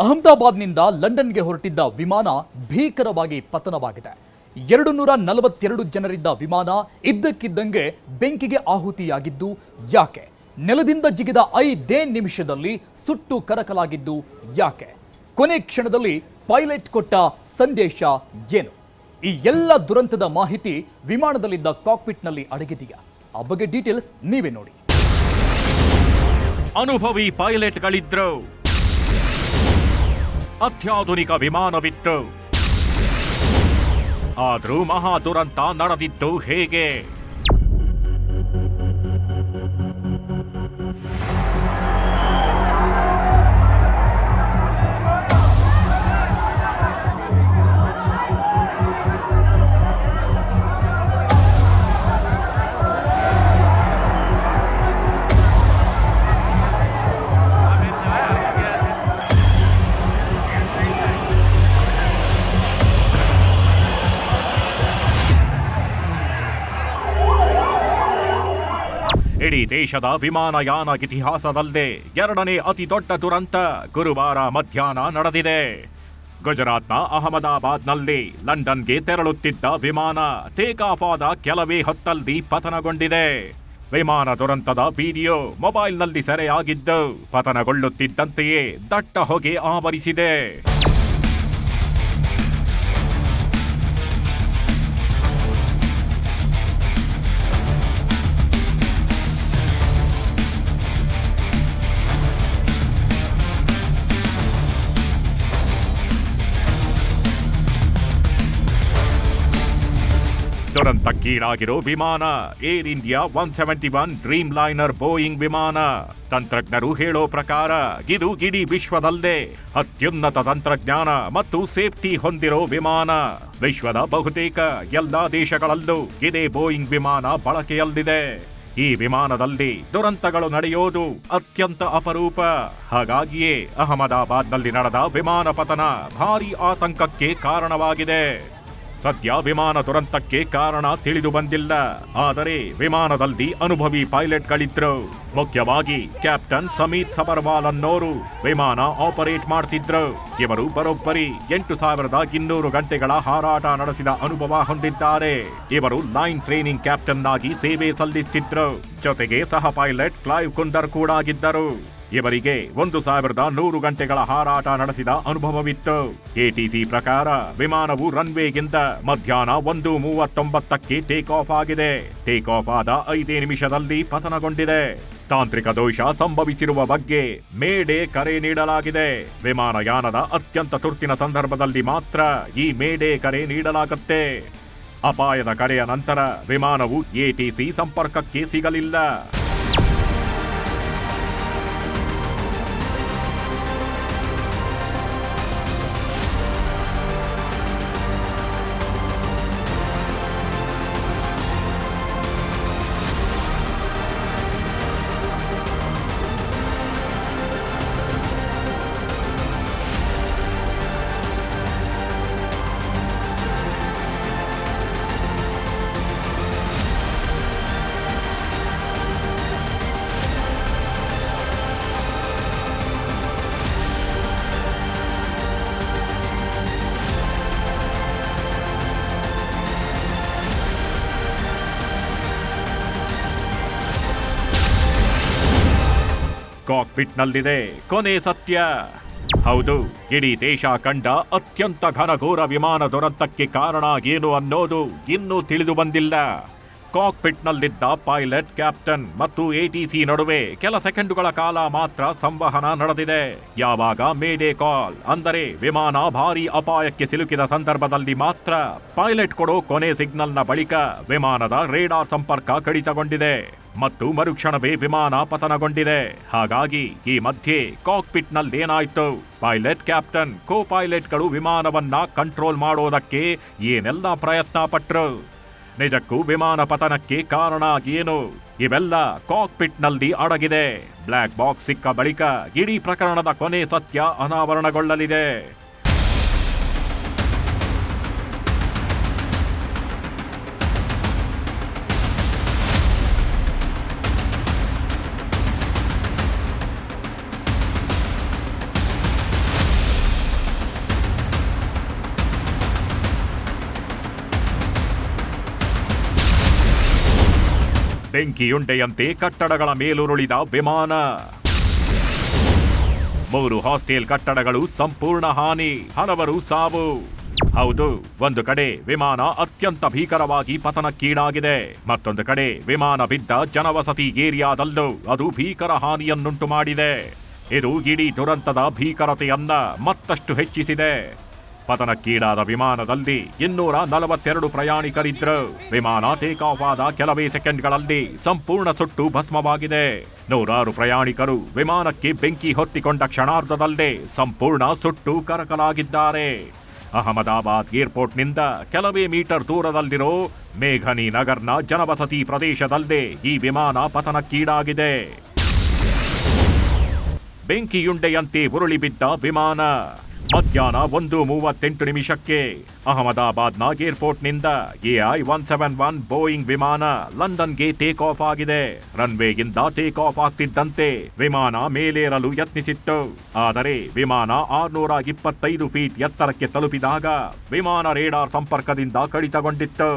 ಅಹಮದಾಬಾದ್ನಿಂದ ಲಂಡನ್ಗೆ ಹೊರಟಿದ್ದ ವಿಮಾನ ಭೀಕರವಾಗಿ ಪತನವಾಗಿದೆ. 242 ಜನರಿದ್ದ ವಿಮಾನ ಇದ್ದಕ್ಕಿದ್ದಂಗೆ ಬೆಂಕಿಗೆ ಆಹುತಿಯಾಗಿದ್ದು ಯಾಕೆ? ನೆಲದಿಂದ ಜಿಗಿದ 5 ನಿಮಿಷದಲ್ಲಿ ಸುಟ್ಟು ಕರಕಲಾಗಿದ್ದು ಯಾಕೆ? ಕೊನೆ ಕ್ಷಣದಲ್ಲಿ ಪೈಲಟ್ ಕೊಟ್ಟ ಸಂದೇಶ ಏನು? ಈ ಎಲ್ಲ ದುರಂತದ ಮಾಹಿತಿ ವಿಮಾನದಲ್ಲಿದ್ದ ಕಾಕ್ಪಿಟ್ನಲ್ಲಿ ಅಡಗಿದೆಯಾ? ಆ ಬಗ್ಗೆ ಡೀಟೇಲ್ಸ್ ನೀವೇ ನೋಡಿ. ಅನುಭವಿ ಪೈಲಟ್ಗಳಿದ್ರು, ಅತ್ಯಾಧುನಿಕ ವಿಮಾನವಿತ್ತು. ಆದ್ರೂ ಮಹಾ ದುರಂತ ನಡೆದಿದ್ದು ಹೇಗೆ? ಇಡೀ ದೇಶದ ವಿಮಾನಯಾನ ಇತಿಹಾಸದಲ್ಲೇ 2ನೇ ಅತಿ ದೊಡ್ಡ ದುರಂತ ಗುರುವಾರ ಮಧ್ಯಾಹ್ನ ನಡೆದಿದೆ. ಗುಜರಾತ್ನ ಅಹಮದಾಬಾದ್ನಲ್ಲಿ ಲಂಡನ್ಗೆ ತೆರಳುತ್ತಿದ್ದ ವಿಮಾನ ಟೇಕ್ ಆಫ್ ಆದ ಕೆಲವೇ ಹೊತ್ತಲ್ಲಿ ಪತನಗೊಂಡಿದೆ. ವಿಮಾನ ದುರಂತದ ವಿಡಿಯೋ ಮೊಬೈಲ್ನಲ್ಲಿ ಸೆರೆಯಾಗಿದ್ದು ಪತನಗೊಳ್ಳುತ್ತಿದ್ದಂತೆಯೇ ದಟ್ಟ ಹೊಗೆ ಆವರಿಸಿದೆ. ದುರಂತಕ್ಕೀಡಾಗಿರೋ ವಿಮಾನ air India 171 dream liner Boeing ವಿಮಾನ. ತಂತ್ರಜ್ಞರು ಹೇಳೋ ಪ್ರಕಾರ ಇದು ಇಡೀ ವಿಶ್ವದಲ್ಲೇ ಅತ್ಯುನ್ನತ ತಂತ್ರಜ್ಞಾನ ಮತ್ತು ಸೇಫ್ಟಿ ಹೊಂದಿರೋ ವಿಮಾನ. ವಿಶ್ವದ ಬಹುತೇಕ ಎಲ್ಲಾ ದೇಶಗಳಲ್ಲೂ ಇದೇ ಬೋಯಿಂಗ್ ವಿಮಾನ ಬಳಕೆಯಲ್ಲಿದೆ. ಈ ವಿಮಾನದಲ್ಲಿ ದುರಂತಗಳು ನಡೆಯೋದು ಅತ್ಯಂತ ಅಪರೂಪ. ಹಾಗಾಗಿಯೇ ಅಹಮದಾಬಾದ್ನಲ್ಲಿ ನಡೆದ ವಿಮಾನ ಪತನ ಭಾರೀ ಆತಂಕಕ್ಕೆ ಕಾರಣವಾಗಿದೆ. ಸದ್ಯ ವಿಮಾನ ದುರಂತಕ್ಕೆ ಕಾರಣ ತಿಳಿದು ಬಂದಿಲ್ಲ. ಆದರೆ ವಿಮಾನದಲ್ಲಿ ಅನುಭವಿ ಪೈಲಟ್ಗಳಿದ್ರು. ಮುಖ್ಯವಾಗಿ ಕ್ಯಾಪ್ಟನ್ ಸಮೀತ್ ಸಬರ್ವಾಲ್ ಅನ್ನೋರು ವಿಮಾನ ಆಪರೇಟ್ ಮಾಡ್ತಿದ್ರು. ಇವರು ಬರೋಬ್ಬರಿ 8200 ಗಂಟೆಗಳ ಹಾರಾಟ ನಡೆಸಿದ ಅನುಭವ ಹೊಂದಿದ್ದಾರೆ. ಇವರು ಲೈನ್ ಟ್ರೈನಿಂಗ್ ಕ್ಯಾಪ್ಟನ್ ಆಗಿ ಸೇವೆ ಸಲ್ಲಿಸುತ್ತಿದ್ರು. ಜೊತೆಗೆ ಸಹ ಪೈಲಟ್ ಕ್ಲೈವ್ ಕುಂದರ್ ಕೂಡ ಆಗಿದ್ದರು. ಇವರಿಗೆ 1100 ಗಂಟೆಗಳ ಹಾರಾಟ ನಡೆಸಿದ ಅನುಭವವಿತ್ತು. ಎಟಿಸಿ ಪ್ರಕಾರ ವಿಮಾನವು ರನ್ವೇಗಿಂತ ಮಧ್ಯಾಹ್ನ 1:39ಕ್ಕೆ ಟೇಕ್ ಆಫ್ ಆಗಿದೆ. ಟೇಕ್ ಆಫ್ ಆದ 5 ನಿಮಿಷದಲ್ಲಿ ಪತನಗೊಂಡಿದೆ. ತಾಂತ್ರಿಕ ದೋಷ ಸಂಭವಿಸಿರುವ ಬಗ್ಗೆ ಮೇಡೆ ಕರೆ ನೀಡಲಾಗಿದೆ. ವಿಮಾನಯಾನದ ಅತ್ಯಂತ ತುರ್ತಿನ ಸಂದರ್ಭದಲ್ಲಿ ಮಾತ್ರ ಈ ಮೇಡೆ ಕರೆ ನೀಡಲಾಗುತ್ತೆ. ಅಪಾಯದ ಕರೆಯ ನಂತರ ವಿಮಾನವು ಎಟಿಸಿ ಸಂಪರ್ಕಕ್ಕೆ ಸಿಗಲಿಲ್ಲ. ಕಾಕ್ಪಿಟ್ನಲ್ಲಿದೆ ಕೊನೆ ಸತ್ಯ. ಹೌದು, ಇಡೀ ದೇಶ ಕಂಡ ಅತ್ಯಂತ ಘನಘೋರ ವಿಮಾನ ದುರಂತಕ್ಕೆ ಕಾರಣ ಏನು ಅನ್ನೋದು ಇನ್ನೂ ತಿಳಿದು ಬಂದಿಲ್ಲ. ಕಾಕ್ಪಿಟ್ನಲ್ಲಿದ್ದ ಪೈಲಟ್, ಕ್ಯಾಪ್ಟನ್ ಮತ್ತು ಎಟಿಸಿ ನಡುವೆ ಕೆಲ ಸೆಕೆಂಡುಗಳ ಕಾಲ ಮಾತ್ರ ಸಂವಹನ ನಡೆದಿದೆ. ಯಾವಾಗ ಮೇಡೆ ಕಾಲ್ ಅಂದರೆ ವಿಮಾನ ಭಾರೀ ಅಪಾಯಕ್ಕೆ ಸಿಲುಕಿದ ಸಂದರ್ಭದಲ್ಲಿ ಮಾತ್ರ ಪೈಲಟ್ ಕೊಡೋ ಕೊನೆ ಸಿಗ್ನಲ್ನ ಬಳಿಕ ವಿಮಾನದ ರೇಡಾರ್ ಸಂಪರ್ಕ ಕಡಿತಗೊಂಡಿದೆ ಮತ್ತು ಮರುಕ್ಷಣವೇ ವಿಮಾನ ಪತನಗೊಂಡಿದೆ. ಹಾಗಾಗಿ ಈ ಮಧ್ಯೆ ಕಾಕ್ಪಿಟ್ನಲ್ಲೇನಾಯ್ತು? ಪೈಲಟ್, ಕ್ಯಾಪ್ಟನ್, ಕೋ ಪೈಲಟ್ಗಳು ವಿಮಾನವನ್ನ ಕಂಟ್ರೋಲ್ ಮಾಡೋದಕ್ಕೆ ಏನೆಲ್ಲ ಪ್ರಯತ್ನ ಪಟ್ರು? ನಿಜಕ್ಕೂ ವಿಮಾನ ಪತನಕ್ಕೆ ಕಾರಣ ಏನು? ಇವೆಲ್ಲ ಕಾಕ್ಪಿಟ್ನಲ್ಲಿ ಅಡಗಿದೆ. ಬ್ಲಾಕ್ ಬಾಕ್ಸ್ ಸಿಕ್ಕ ಬಳಿಕ ಇಡೀ ಪ್ರಕರಣದ ಕೊನೆ ಸತ್ಯ ಅನಾವರಣಗೊಳ್ಳಲಿದೆ. ಬೆಂಕಿಯುಂಡೆಯಂತೆ ಕಟ್ಟಡಗಳ ಮೇಲುರುಳಿದ ವಿಮಾನ. 3 ಹಾಸ್ಟೆಲ್ ಕಟ್ಟಡಗಳು ಸಂಪೂರ್ಣ ಹಾನಿ, ಹಲವರು ಸಾವು. ಹೌದು, ಒಂದು ಕಡೆ ವಿಮಾನ ಅತ್ಯಂತ ಭೀಕರವಾಗಿ ಪತನಕ್ಕೀಡಾಗಿದೆ. ಮತ್ತೊಂದು ಕಡೆ ವಿಮಾನ ಬಿದ್ದ ಜನವಸತಿ ಏರಿಯಾದಲ್ಲೂ ಅದು ಭೀಕರ ಹಾನಿಯನ್ನುಂಟು ಮಾಡಿದೆ. ಇದು ಇಡೀ ದುರಂತದ ಭೀಕರತೆಯನ್ನ ಮತ್ತಷ್ಟು ಹೆಚ್ಚಿಸಿದೆ. ಪತನಕ್ಕೀಡಾದ ವಿಮಾನದಲ್ಲಿ 242 ಪ್ರಯಾಣಿಕರಿದ್ರು. ವಿಮಾನ ಟೇಕ್ ಆಫ್ ಆದ ಕೆಲವೇ ಸೆಕೆಂಡ್ಗಳಲ್ಲಿ ಸಂಪೂರ್ಣ ಸುಟ್ಟು ಭಸ್ಮವಾಗಿದೆ. 100 ಪ್ರಯಾಣಿಕರು ವಿಮಾನಕ್ಕೆ ಬೆಂಕಿ ಹೊತ್ತಿಕೊಂಡ ಕ್ಷಣಾರ್ಧದಲ್ಲೇ ಸಂಪೂರ್ಣ ಸುಟ್ಟು ಕರಕಲಾಗಿದ್ದಾರೆ. ಅಹಮದಾಬಾದ್ ಏರ್ಪೋರ್ಟ್ನಿಂದ ಕೆಲವೇ ಮೀಟರ್ ದೂರದಲ್ಲಿರೋ ಮೇಘನಿ ನಗರ್ನ ಜನವಸತಿ ಪ್ರದೇಶದಲ್ಲೇ ಈ ವಿಮಾನ ಪತನಕ್ಕೀಡಾಗಿದೆ. ಬೆಂಕಿಯುಂಡೆಯಂತೆ ಉರುಳಿ ಬಿದ್ದ ವಿಮಾನ. ಮಧ್ಯಾಹ್ನ 1:38 ಅಹಮದಾಬಾದ್ನ ಏರ್ಪೋರ್ಟ್ನಿಂದ AI-171 ಬೋಯಿಂಗ್ ವಿಮಾನ ಲಂಡನ್ಗೆ ಟೇಕ್ ಆಫ್ ಆಗಿದೆ. ರನ್ವೇಗಿಂದ ಟೇಕ್ ಆಫ್ ಆಗ್ತಿದ್ದಂತೆ ವಿಮಾನ ಮೇಲೇರಲು ಯತ್ನಿಸಿತ್ತು. ಆದರೆ ವಿಮಾನ 625 ಫೀಟ್ ಎತ್ತರಕ್ಕೆ ತಲುಪಿದಾಗ ವಿಮಾನ ರೇಡಾರ್ ಸಂಪರ್ಕದಿಂದ ಕಡಿತಗೊಂಡಿತ್ತು.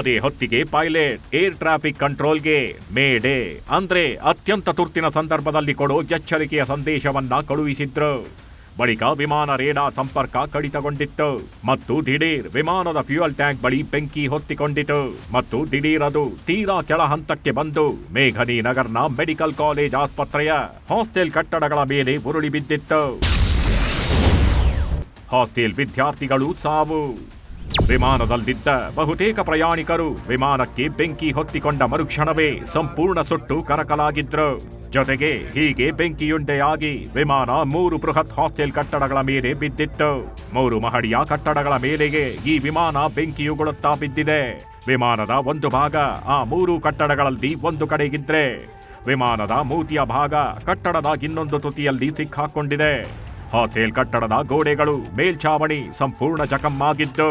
ಅದೇ ಹೊತ್ತಿಗೆ ಪೈಲಟ್ ಏರ್ ಟ್ರಾಫಿಕ್ ಕಂಟ್ರೋಲ್ಗೆ ಮೇಡೇ ಅಂದ್ರೆ ಅತ್ಯಂತ ತುರ್ತಿನ ಸಂದರ್ಭದಲ್ಲಿ ಕೊಡೋ ಎಚ್ಚರಿಕೆಯ ಸಂದೇಶವನ್ನ ಕಳುಹಿಸಿದ್ರು. ಬಳಿಕ ವಿಮಾನ ರೇಡಾರ್ ಸಂಪರ್ಕ ಕಡಿತಗೊಂಡಿತ್ತು ಮತ್ತು ದಿಢೀರ್ ವಿಮಾನದ ಫ್ಯೂಯಲ್ ಟ್ಯಾಂಕ್ ಬಳಿ ಬೆಂಕಿ ಹೊತ್ತಿಕೊಂಡಿತು ಮತ್ತು ದಿಢೀರ್ ಅದು ತೀರಾ ಕೆಳ ಹಂತಕ್ಕೆ ಬಂದು ಮೇಘನಿ ನಗರ್ನ ಮೆಡಿಕಲ್ ಕಾಲೇಜ್ ಆಸ್ಪತ್ರೆಯ ಹಾಸ್ಟೆಲ್ ಕಟ್ಟಡಗಳ ಮೇಲೆ ಉರುಳಿ ಬಿದ್ದಿತ್ತು. ಹಾಸ್ಟೆಲ್ ವಿದ್ಯಾರ್ಥಿಗಳು ಸಾವು. ವಿಮಾನದಲ್ಲಿದ್ದ ಬಹುತೇಕ ಪ್ರಯಾಣಿಕರು ವಿಮಾನಕ್ಕೆ ಬೆಂಕಿ ಹೊತ್ತಿಕೊಂಡ ಮರುಕ್ಷಣವೇ ಸಂಪೂರ್ಣ ಸುಟ್ಟು ಕರಕಲಾಗಿದ್ರು. ಜೊತೆಗೆ ಹೀಗೆ ಬೆಂಕಿಯುಂಡೆಯಾಗಿ ವಿಮಾನ 3 ಬೃಹತ್ ಹಾಸ್ಟೆಲ್ ಕಟ್ಟಡಗಳ ಮೇಲೆ ಬಿದ್ದಿತ್ತು. 3 ಮಹಡಿಯ ಕಟ್ಟಡಗಳ ಮೇಲೆಗೆ ಈ ವಿಮಾನ ಬೆಂಕಿಯುಗುಳುತ್ತಾ ಬಿದ್ದಿದೆ. ವಿಮಾನದ ಒಂದು ಭಾಗ ಆ 3 ಕಟ್ಟಡಗಳಲ್ಲಿ ಒಂದು ಕಡೆಗಿದ್ರೆ ವಿಮಾನದ ಮೂತಿಯ ಭಾಗ ಕಟ್ಟಡದ ಇನ್ನೊಂದು ತುದಿಯಲ್ಲಿ ಸಿಕ್ಕಾಕೊಂಡಿದೆ. ಹಾಸ್ಟೆಲ್ ಕಟ್ಟಡದ ಗೋಡೆಗಳು, ಮೇಲ್ಛಾವಣಿ ಸಂಪೂರ್ಣ ಜಖಮ್ಮಾಗಿದ್ದು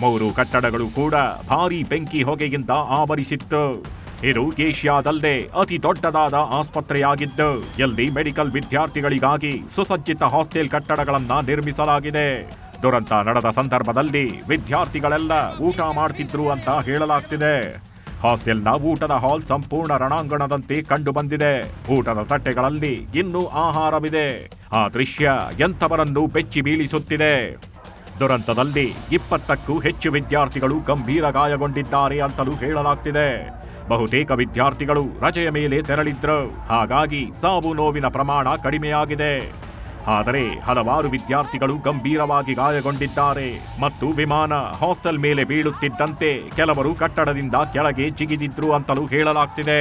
3 ಕಟ್ಟಡಗಳು ಕೂಡ ಭಾರೀ ಬೆಂಕಿ ಹೊಗೆಯಿಂದ ಆವರಿಸಿತ್ತು. ಇದು ಏಷ್ಯಾದಲ್ಲೇ ಅತಿ ದೊಡ್ಡದಾದ ಆಸ್ಪತ್ರೆಯಾಗಿದ್ದು ಎಲ್ಲಿ ಮೆಡಿಕಲ್ ವಿದ್ಯಾರ್ಥಿಗಳಿಗಾಗಿ ಸುಸಜ್ಜಿತ ಹಾಸ್ಟೆಲ್ ಕಟ್ಟಡಗಳನ್ನ ನಿರ್ಮಿಸಲಾಗಿದೆ. ದುರಂತ ನಡೆದ ಸಂದರ್ಭದಲ್ಲಿ ವಿದ್ಯಾರ್ಥಿಗಳೆಲ್ಲ ಊಟ ಮಾಡ್ತಿದ್ರು ಅಂತ ಹೇಳಲಾಗ್ತಿದೆ. ಹಾಸ್ಟೆಲ್ನ ಊಟದ ಹಾಲ್ ಸಂಪೂರ್ಣ ರಣಾಂಗಣದಂತೆ ಕಂಡು ಬಂದಿದೆ. ಊಟದ ತಟ್ಟೆಗಳಲ್ಲಿ ಇನ್ನೂ ಆಹಾರವಿದೆ. ಆ ದೃಶ್ಯ ಎಂಥವರನ್ನು ಬೆಚ್ಚಿ ಬೀಳಿಸುತ್ತಿದೆ. ದುರಂತದಲ್ಲಿ 20ಕ್ಕೂ ಹೆಚ್ಚು ವಿದ್ಯಾರ್ಥಿಗಳು ಗಂಭೀರ ಗಾಯಗೊಂಡಿದ್ದಾರೆ ಅಂತಲೂ ಹೇಳಲಾಗ್ತಿದೆ. ಬಹುತೇಕ ವಿದ್ಯಾರ್ಥಿಗಳು ರಜೆಯ ಮೇಲೆ ತೆರಳಿದ್ರು. ಹಾಗಾಗಿ ಸಾವು ನೋವಿನ ಪ್ರಮಾಣ ಕಡಿಮೆಯಾಗಿದೆ. ಆದರೆ ಹಲವಾರು ವಿದ್ಯಾರ್ಥಿಗಳು ಗಂಭೀರವಾಗಿ ಗಾಯಗೊಂಡಿದ್ದಾರೆ ಮತ್ತು ವಿಮಾನ ಹಾಸ್ಟೆಲ್ ಮೇಲೆ ಬೀಳುತ್ತಿದ್ದಂತೆ ಕೆಲವರು ಕಟ್ಟಡದಿಂದ ಕೆಳಗೆ ಜಿಗಿದಿದ್ರು ಅಂತಲೂ ಹೇಳಲಾಗ್ತಿದೆ.